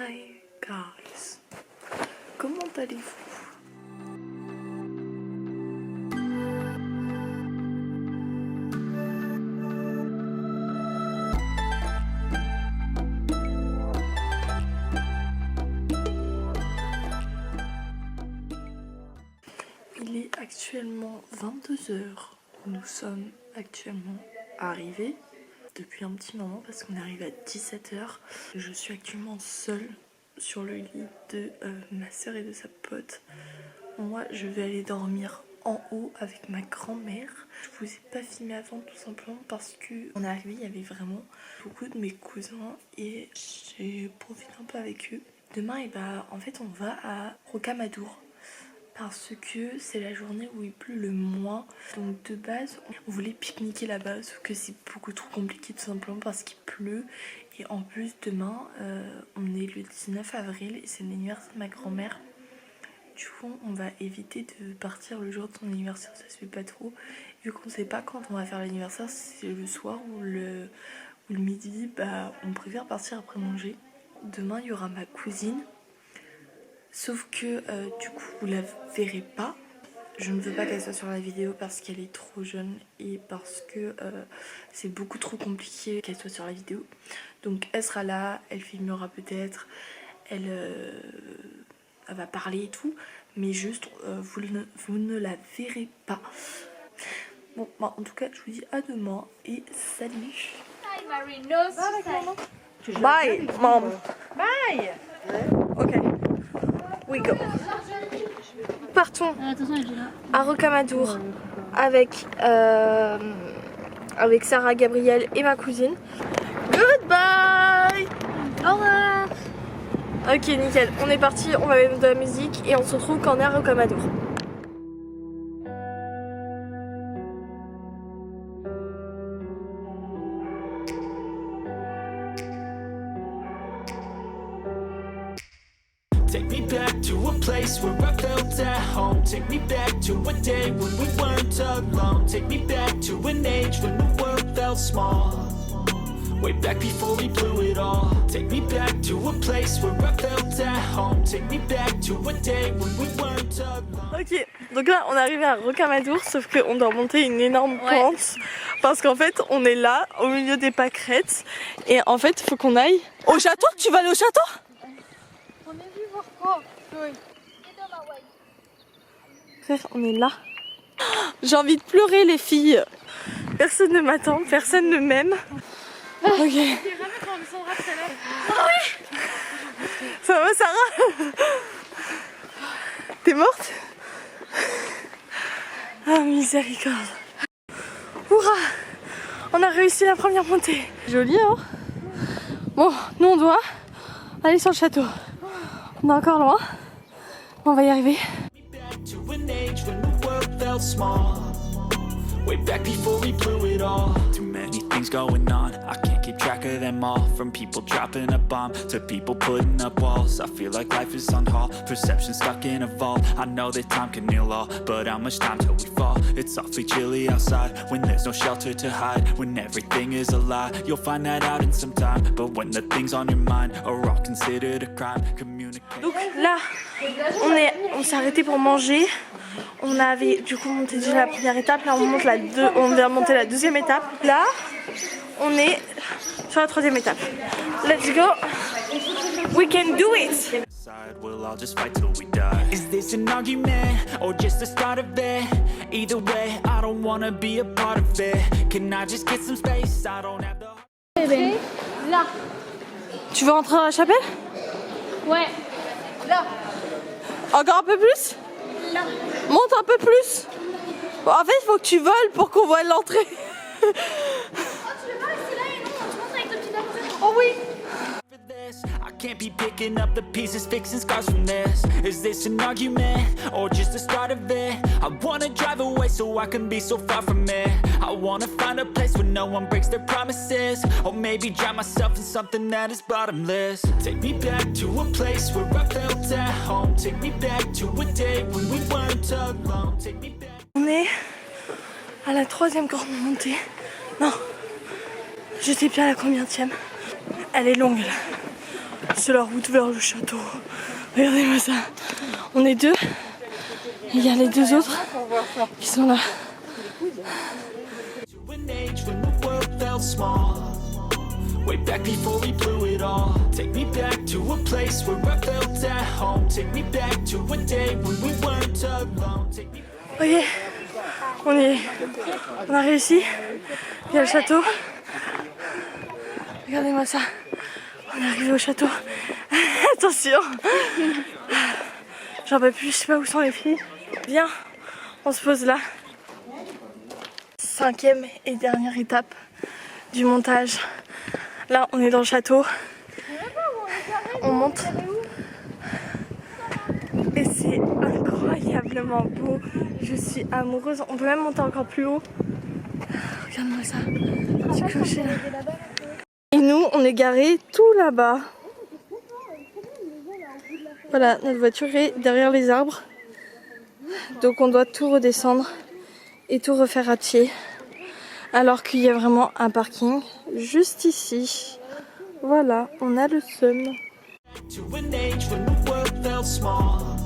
Hi guys, comment allez-vous? Il est actuellement 22 h. Nous sommes actuellement arrivés depuis un petit moment parce qu'on est arrivé à 17 h. Je suis actuellement seule sur le lit de ma soeur et de sa pote. Moi, je vais aller dormir en haut avec ma grand-mère. Je vous ai pas filmé avant tout simplement parce que on est arrivé, il y avait vraiment beaucoup de mes cousins et j'ai profité un peu avec eux. Demain, et bah, en fait, on va à Rocamadour parce que c'est la journée où il pleut le moins. Donc de base, on voulait pique-niquer là-bas, sauf que c'est beaucoup trop compliqué tout simplement parce qu'il pleut. Et en plus, demain, on est le 19 avril et c'est l'anniversaire de ma grand-mère. Du coup, on va éviter de partir le jour de son anniversaire, ça se fait pas trop. Vu qu'on sait pas quand on va faire l'anniversaire, si c'est le soir ou le midi, bah on préfère partir après manger. Demain, il y aura ma cousine. Sauf que du coup, vous la verrez pas. Je ne veux pas qu'elle soit sur la vidéo parce qu'elle est trop jeune et parce que c'est beaucoup trop compliqué qu'elle soit sur la vidéo. Donc elle sera là, elle filmera peut-être, elle va parler et tout, mais juste vous ne la verrez pas. Bon, bah, en tout cas, je vous dis à demain et salut. Bye, mom. Bye. Ok, we go. Partons à Rocamadour avec Sarah, Gabrielle et ma cousine. Goodbye. Au revoir. Ok, nickel, on est parti, on va mettre de la musique et on se retrouve quand on est à Rocamadour. Take me back to a place where I felt at home. Take me back to a day when we weren't alone. Take me back to an age when the world felt small. Way back before we blew it all. Take me back to a place where I felt at home. Take me back to a day when we weren't alone. Ok, donc là on est arrivé à Rocamadour, sauf qu'on doit monter une énorme pente. Parce qu'en fait on est là, au milieu des pâquerettes. Et en fait il faut qu'on aille au château. Tu vas aller au château? On est venu voir quoi? Oui. Frère, on est là. J'ai envie de pleurer les filles. Personne ne m'attend, personne ne m'aime. Ok. Ça va Sarah? T'es morte? Ah miséricorde. Hurrah! On a réussi la première montée. Joli hein? Bon, nous on doit aller sur le château. On est encore loin. On va y arriver. To an age when the world felt small. Way back before we blew it all. Too many things going on, I can't keep track of them all. From people dropping a bomb to people putting up walls. I feel like life is on hold, perception stuck in a vault. I know that time can heal all, but how much time till we fall? It's awfully chilly outside, when there's no shelter to hide. When everything is a lie, you'll find that out in some time. But when the things on your mind are all considered a crime, communicate. Donc là, on s'est arrêté pour manger. On avait du coup monté déjà la première étape. Là, on vient monter la deuxième étape. Là, on est sur la troisième étape. Let's go. We can do it. We'll all just fight till we die. Is this an argument or just the start of it? Either way, I don't wanna be a part of it. Can I just get some space? I don't have the... Là. Tu veux rentrer dans la chapelle? Ouais. Là. Encore un peu plus? Là. Monte un peu plus. Bon, en fait, il faut que tu voles pour qu'on voit l'entrée. Oh, tu veux pas rester là et non, on te montre avec le petit dame. Oh oui. I can't be picking up the pieces, fixing scars from this. Is this an argument or just the start of it? I wanna drive away so I can be so far from it. I wanna find a place where no one breaks their promises, or maybe drown myself in something that is bottomless. Take me back to a place where I felt at home. Take me back to a day when we weren't alone. Take me back. On est à la troisième grande montée. Non, je sais plus à la combienième. Elle est longue là. C'est la route vers le château. Regardez-moi ça. On est deux. Il y a les deux autres qui sont là. To an age when the world felt small, way back before we blew it all. Take me back to a place where I felt at home. Take me back to a day when we weren't alone. Take me Ok, on a réussi. Il y a le château. Regardez-moi ça. On est arrivé au château. Attention. J'en peux plus, je sais pas où sont les filles. Viens, on se pose là. 5e et dernière étape du montage. Là, on est dans le château. On monte. Et c'est incroyablement beau. Je suis amoureuse. On peut même monter encore plus haut. Regarde-moi ça. Du clocher là. Et nous, on est garés tout là-bas. Voilà, notre voiture est derrière les arbres. Donc on doit tout redescendre et tout refaire à pied. Alors qu'il y a vraiment un parking juste ici. Voilà, on a le seum. to an age when the world felt small,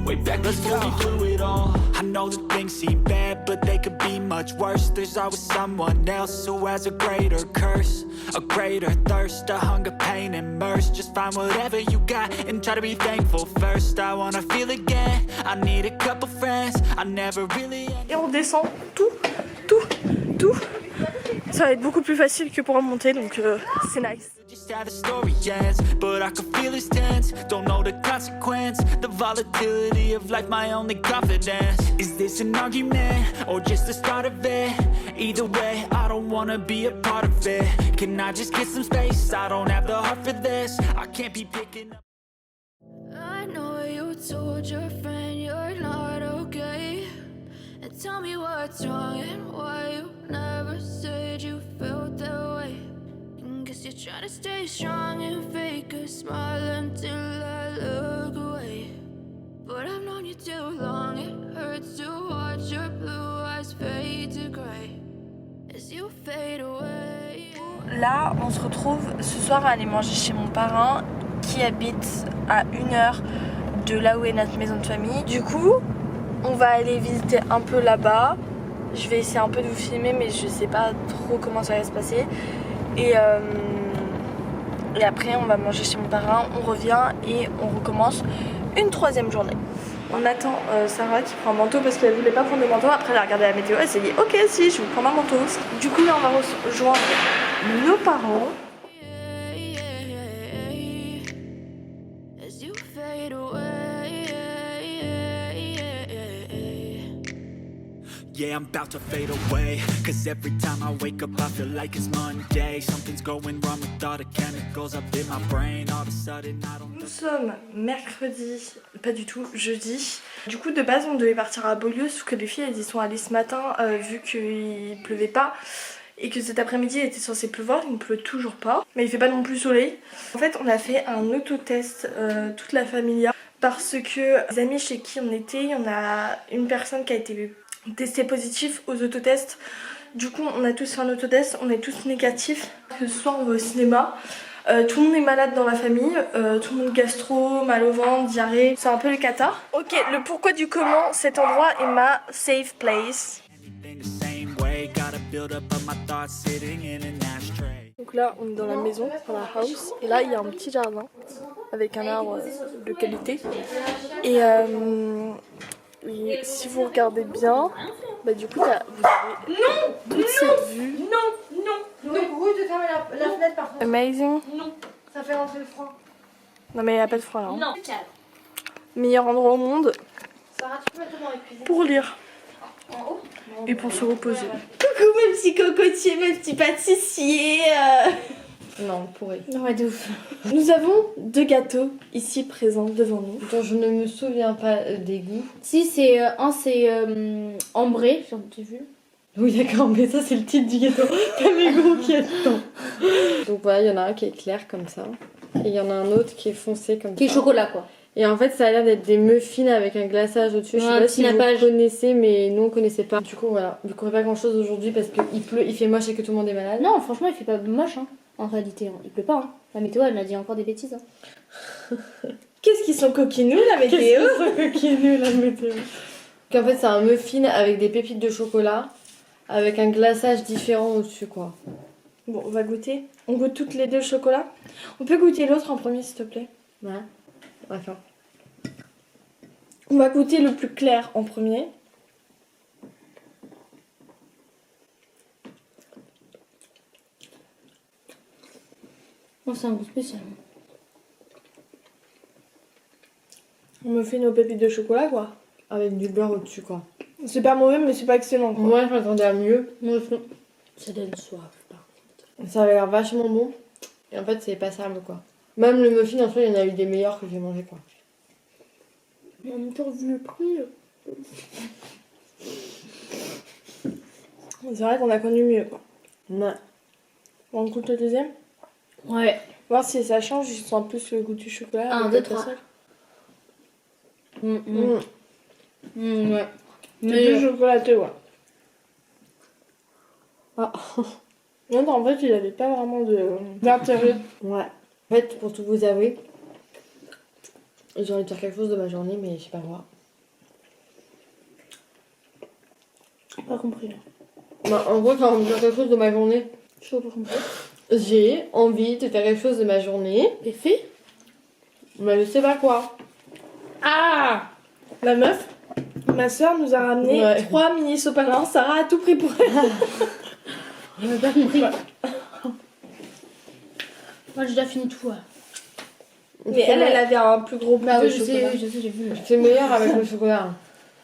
way back before we blew it all. I know that things seem bad, but they could be much worse. There's always someone else who has a greater curse, a greater thirst, a hunger, pain, and mercy. Just find whatever you got and try to be thankful first. I wanna feel again, I need a couple friends, I never really. Et on descend tout. Ça va être beaucoup plus facile que pour remonter, donc c'est nice. Just how the story ends, but I can feel it's tense. Don't know the consequence, the volatility of life, my only confidence. Is this an argument, or just the start of it? Either way, I don't wanna be a part of it. Can I just get some space? I don't have the heart for this. I can't be picking up. I know you told your friend you're not okay, and tell me what's wrong and why you never said you felt that way. Guess you're trying to stay strong and fake a smile until I look away. But I've known you too long, it hurts to watch your blue eyes fade to grey as you fade away. Là, on se retrouve ce soir à aller manger chez mon parrain qui habite à 1 heure de là où est notre maison de famille. Du coup, on va aller visiter un peu là-bas. Je vais essayer un peu de vous filmer, mais je sais pas trop comment ça va se passer. Et après on va manger chez mon parrain, on revient et on recommence une 3e journée. On attend Sarah qui prend un manteau parce qu'elle voulait pas prendre de manteau. Après elle a regardé la météo, elle s'est dit ok si je vais prendre un manteau. Du coup là on va rejoindre nos parents. As you fade away. Yeah, I'm about to fade away, cause every time I wake up I feel like it's Monday. Something's going wrong with all the chemicals up in my brain. All of a sudden I don't. Nous sommes mercredi, pas du tout, jeudi. Du coup de base on devait partir à Beaulieu, sauf que les filles elles y sont allées ce matin vu qu'il pleuvait pas. Et que cet après-midi il était censé pleuvoir, il ne pleut toujours pas. Mais il fait pas non plus soleil. En fait on a fait un autotest, toute la famille. Parce que les amis chez qui on était, il y en a une personne qui a été testé positif aux autotests. Du coup on a tous fait un autotest, on est tous négatifs. Ce soir on va au cinéma. Tout le monde est malade dans la famille, tout le monde gastro, mal au ventre, diarrhée, c'est un peu le cata. Ok, le pourquoi du comment, cet endroit est ma safe place. Donc là on est dans la maison, dans la house, et là il y a un petit jardin avec un arbre de qualité. Et si vous regardez bien, bah du coup vous avez toute cette vue. Non, bruit de fermer la fenêtre par contre. Amazing. Non, ça fait rentrer le froid. Non mais il n'y a pas de froid là. Hein. Non. Meilleur endroit au monde Sarah, tu peux mettre dans la cuisine. pour lire En haut et pour se reposer. Coucou mes petits cocotiers, mes petits pâtissiers. Non, pourri. Ouais, de ouf. Nous avons 2 gâteaux ici présents devant nous. Dont je ne me souviens pas des goûts. Si, c'est c'est ambré, j'ai vu. Oui d'accord, mais ça c'est le titre du gâteau, pas mes goûts qui est dedans. Donc voilà, il y en a un qui est clair comme ça. Et il y en a un autre qui est foncé comme ça. Qui est chocolat quoi. Et en fait ça a l'air d'être des muffins avec un glaçage au-dessus. Je sais Ouais, pas si vous nappage. connaissez, mais nous on connaissait pas. Du coup voilà, vu qu'on fait pas grand chose aujourd'hui parce qu'il pleut, il fait moche et que tout le monde est malade. Non, franchement, il fait pas moche. Hein. En réalité, il pleut pas. Hein. La météo, elle m'a dit encore des bêtises. Hein. Qu'est-ce qu'ils sont coquinous la météo? Qu'est-ce que c'est coquineux la météo? En fait, c'est un muffin avec des pépites de chocolat, avec un glaçage différent au-dessus, quoi. Bon, on va goûter. On goûte toutes les deux le chocolat. On peut goûter l'autre en premier, s'il te plaît. Ouais. Enfin. On va goûter le plus clair en premier. Oh, c'est un goût spécial. On me fait nos pépites de chocolat, quoi. Avec du beurre au-dessus, quoi. C'est pas mauvais, mais c'est pas excellent, quoi. Moi, je m'attendais à mieux. Moi, ça donne soif, par contre. Ça avait l'air vachement bon. Et en fait, c'est passable, quoi. Même le muffin, en soi, il y en a eu des meilleurs que j'ai mangé, quoi. Mais en même temps, vu le prix. C'est vrai qu'on a connu mieux, quoi. Ouais. On goûte le deuxième. Ouais. Voir si ça change, je sens plus le goût du chocolat. 1, avec 2, le 3. seul. Ouais. C'est plus chocolateux, ouais. Ah. Non, en fait, il avait pas vraiment d'intérêt. Ouais. En fait, pour tout vous avouer, j'ai envie de faire quelque chose de ma journée, mais je sais pas quoi. Pas compris, là. Bah, en gros, j'ai envie de faire quelque chose de ma journée. Je sais pas compris. J'ai envie de faire quelque chose de ma journée, Et fait. mais je sais pas quoi. Ah, la meuf, ma soeur nous a ramené 3 mini sopalins. Sarah a tout pris pour elle. On n'a pas compris. Moi, j'ai déjà fini tout. Mais elle avait un plus gros bout Bah de oui, je chocolat. sais, j'ai vu. C'est meilleur avec le chocolat.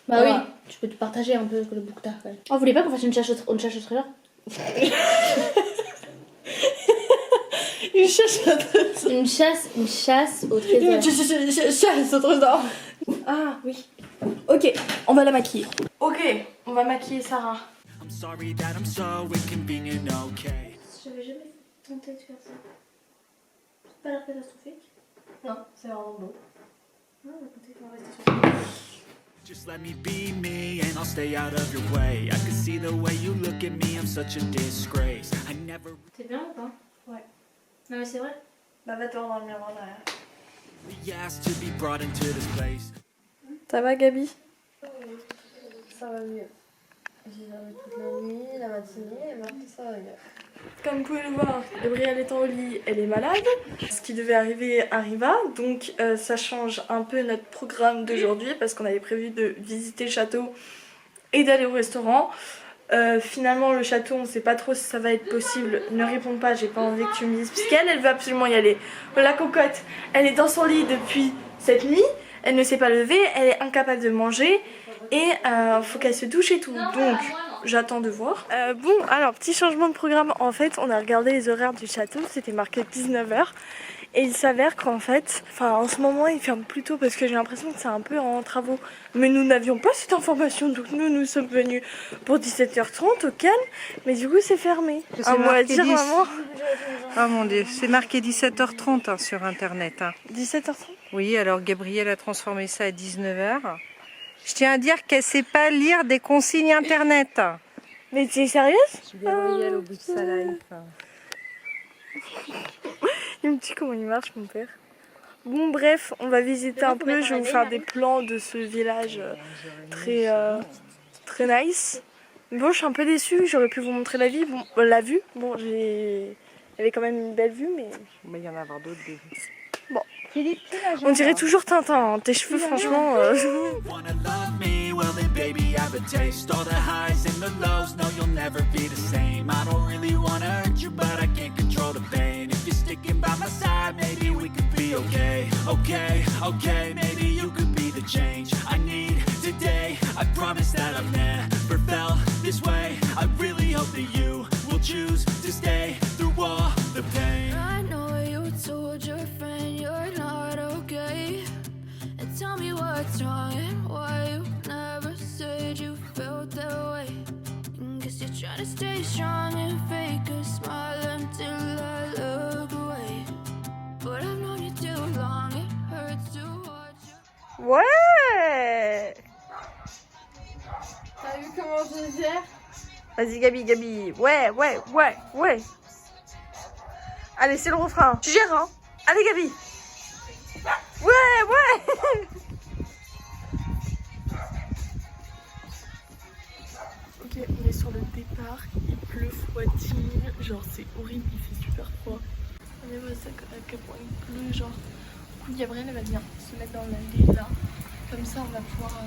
Bah Voilà. oui, tu peux te partager un peu le bout que t'as. Ouais. Oh, vous voulez pas qu'on fasse une chasse au trésor? Une chasse au trésor. Une chasse au trésor. Chasse au trésor. Ah oui. Ok, on va la maquiller. Ok, on va maquiller Sarah. I'm sorry that I'm so inconvenient, okay? J'avais jamais tenté de faire ça. C'est pas l'air catastrophique. Non, c'est vraiment beau. Non, on va tenter, on va rester sur ça. Just let me be me and I'll stay out of your way. I can see the way you look at me, I'm such a disgrace. I never T'es bien ou pas? Ouais. Non mais c'est vrai. Bah va te voir dans le miroir derrière. really asked to be brought into this place. Ça va Gabi? Ça va mieux. J'ai dormi toute la nuit, la matinée, et maintenant ça va mieux. Comme vous pouvez le voir, Gabrielle étant au lit, elle est malade. Ce qui devait arriver arriva, donc ça change un peu notre programme d'aujourd'hui parce qu'on avait prévu de visiter le château et d'aller au restaurant. Finalement le château, on sait pas trop si ça va être possible. Ne réponds pas, j'ai pas envie que tu me dises, puisqu'elle, elle veut absolument y aller. La cocotte, elle est dans son lit depuis cette nuit, elle ne s'est pas levée, elle est incapable de manger et faut qu'elle se douche et tout. Donc j'attends de voir. Bon, alors petit changement de programme. En fait, on a regardé les horaires du château, c'était marqué 19h. Et il s'avère qu'en fait, en ce moment, il ferme plus tôt parce que j'ai l'impression que c'est un peu en travaux. Mais nous n'avions pas cette information, donc nous sommes venus pour 17h30 au calme. Mais du coup, c'est fermé. Un mot à dire, maman? Ah mon Dieu, c'est marqué 17h30 hein, sur internet. Hein. 17h30? Oui, alors Gabrielle a transformé ça à 19h. Je tiens à dire qu'elle sait pas lire des consignes internet. Mais t'es sérieuse? Gabrielle au bout de sa life. Il me dit comment il marche, mon père. Bon, bref, on va visiter un peu. Je vais vous faire des plans de ce village très nice. Bon, je suis un peu déçue. J'aurais pu vous montrer la vue. Bon, il y avait quand même une belle vue, mais Mais il y en a avoir d'autres des vues. on dirait toujours Tintin. Hein. Tes cheveux, franchement. Wanna love me? Well then baby I have a taste. All the highs and the lows, no you'll never be the same. I don't really wanna hurt you but I can't control the pain. If you're sticking by my side maybe we could be okay. Okay, maybe you could be the change I need today. I promise that I've never felt this way. I really hope that you will choose to stay through all the pain. I know you told your friend you're not okay. And tell me what's wrong and why you never said you felt that way. Guess you're trying to stay strong and fake a smile until I look away. But I've known you too long, it hurts to watch you. Ouais! T'as vu comment je gère? Vas-y, Gabi. Ouais. Allez, c'est le refrain. Tu gères, hein? Allez, Gabi. Ouais, ouais. Ok, on est sur le départ. Il pleut fois 10 000. Genre, c'est horrible, il fait super froid. On est voir ça à quel point il pleut. Genre, du coup, Gabrielle, elle va venir se mettre dans l'allée là. Comme ça, on va pouvoir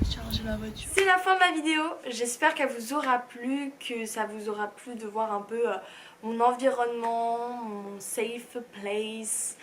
charger la voiture. C'est la fin de la vidéo. J'espère qu'elle vous aura plu, que ça vous aura plu de voir un peu mon environnement, mon safe place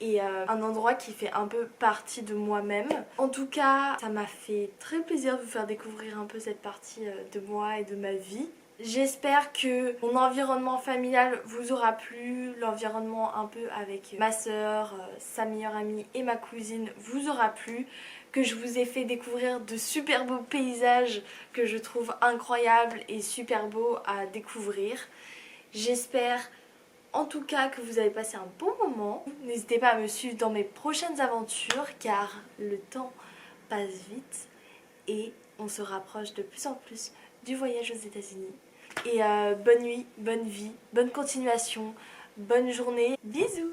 et un endroit qui fait un peu partie de moi-même. En tout cas, ça m'a fait très plaisir de vous faire découvrir un peu cette partie de moi et de ma vie. J'espère que mon environnement familial vous aura plu, l'environnement un peu avec ma soeur, sa meilleure amie et ma cousine vous aura plu, que je vous ai fait découvrir de super beaux paysages que je trouve incroyables et super beaux à découvrir. J'espère en tout cas que vous avez passé un bon moment. N'hésitez pas à me suivre dans mes prochaines aventures car le temps passe vite et on se rapproche de plus en plus du voyage aux États-Unis. Et bonne nuit, bonne vie, bonne continuation, bonne journée, bisous!